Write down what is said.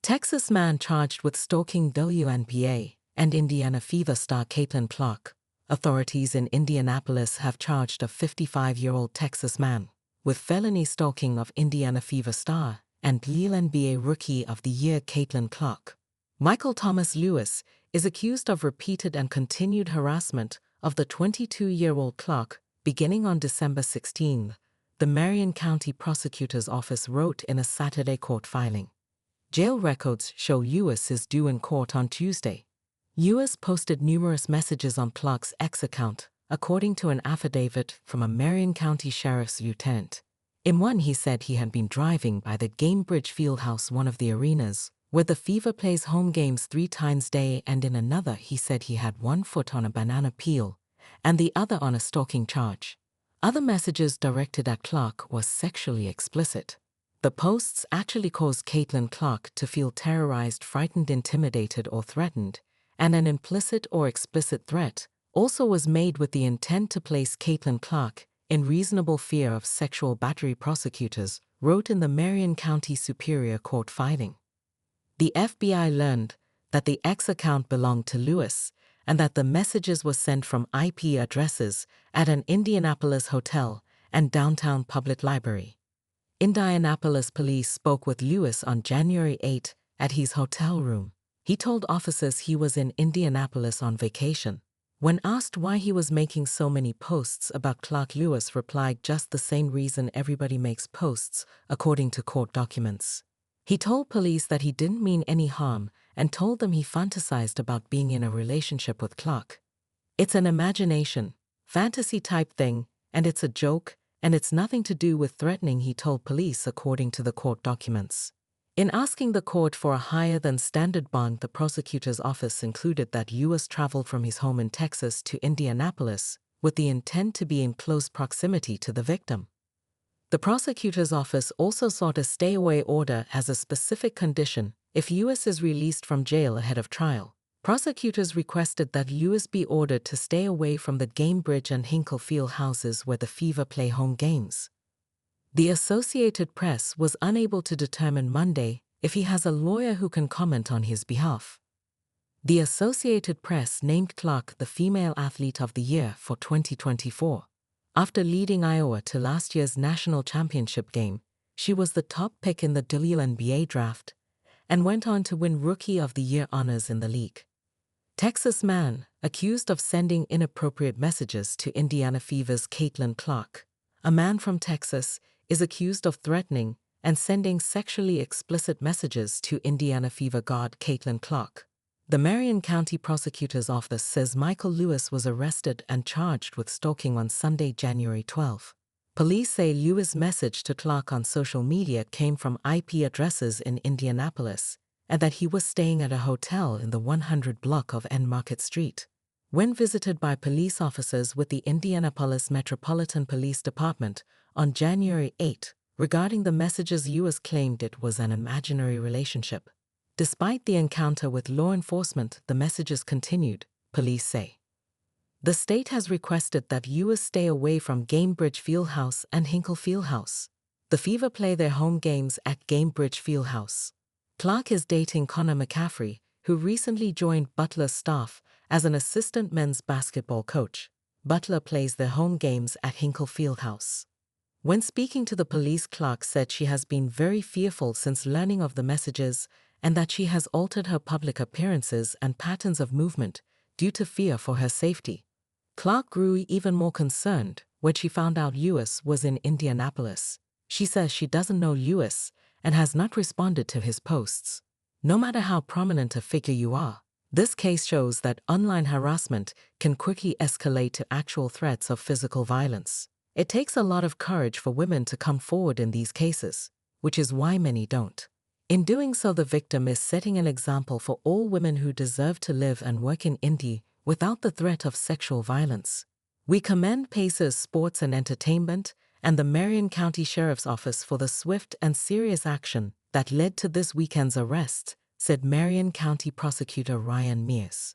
Texas man charged with stalking WNBA and Indiana Fever star Caitlin Clark. Authorities in Indianapolis have charged a 55-year-old Texas man with felony stalking of Indiana Fever star and WNBA Rookie of the Year Caitlin Clark. Michael Thomas Lewis is accused of repeated and continued harassment of the 22-year-old Clark beginning on December 16, the Marion County Prosecutor's Office wrote in a Saturday court filing. Jail records show Lewis is due in court on Tuesday. Lewis posted numerous messages on Clark's X account, according to an affidavit from a Marion County Sheriff's lieutenant. In one, he said he had been driving by the Gainbridge Fieldhouse, one of the arenas, where the Fever plays home games 3 times a day, and in another he said he had one foot on a banana peel and the other on a stalking charge. Other messages directed at Clark were sexually explicit. The posts actually caused Caitlin Clark to feel terrorized, frightened, intimidated, or threatened, and an implicit or explicit threat also was made with the intent to place Caitlin Clark in reasonable fear of sexual battery, prosecutors wrote in the Marion County Superior Court filing. The FBI learned that the X account belonged to Lewis and that the messages were sent from IP addresses at an Indianapolis hotel and downtown public library. Indianapolis police spoke with Lewis on January 8 at his hotel room. He told officers he was in Indianapolis on vacation. When asked why he was making so many posts about Clark, Lewis replied, "Just the same reason everybody makes posts," according to court documents. He told police that he didn't mean any harm and told them he fantasized about being in a relationship with Clark. "It's an imagination, fantasy type thing, and it's a joke, and it's nothing to do with threatening," he told police, according to the court documents. In asking the court for a higher-than-standard bond, the prosecutor's office included that Lewis traveled from his home in Texas to Indianapolis with the intent to be in close proximity to the victim. The prosecutor's office also sought a stay-away order as a specific condition if Lewis is released from jail ahead of trial. Prosecutors requested that Lewis be ordered to stay away from the Gainbridge and Hinkle Field houses where the Fever play home games. The Associated Press was unable to determine Monday if he has a lawyer who can comment on his behalf. The Associated Press named Clark the Female Athlete of the Year for 2024. After leading Iowa to last year's national championship game, she was the top pick in the WNBA draft and went on to win Rookie of the Year honors in the league. Texas man accused of sending inappropriate messages to Indiana Fever's Caitlin Clark. A man from Texas is accused of threatening and sending sexually explicit messages to Indiana Fever guard Caitlin Clark. The Marion County Prosecutor's Office says Michael Lewis was arrested and charged with stalking on Sunday, January 12. Police say Lewis' message to Clark on social media came from IP addresses in Indianapolis and that he was staying at a hotel in the 100 block of N Market Street. When visited by police officers with the Indianapolis Metropolitan Police Department on January 8 regarding the messages, Lewis claimed it was an imaginary relationship. Despite the encounter with law enforcement, the messages continued, police say. The state has requested that Lewis stay away from Gainbridge Fieldhouse and Hinkle Fieldhouse. The Fever play their home games at Gainbridge Fieldhouse. Clark is dating Connor McCaffrey, who recently joined Butler's staff as an assistant men's basketball coach. Butler plays their home games at Hinkle Fieldhouse. When speaking to the police, Clark said she has been very fearful since learning of the messages and that she has altered her public appearances and patterns of movement due to fear for her safety. Clark grew even more concerned when she found out Lewis was in Indianapolis. She says she doesn't know Lewis and has not responded to his posts. No matter how prominent a figure you are, this case shows that online harassment can quickly escalate to actual threats of physical violence. It takes a lot of courage for women to come forward in these cases, which is why many don't. In doing so, the victim is setting an example for all women who deserve to live and work in Indy without the threat of sexual violence. We commend Pacers Sports and Entertainment and the Marion County Sheriff's Office for the swift and serious action that led to this weekend's arrest, said Marion County Prosecutor Ryan Mears.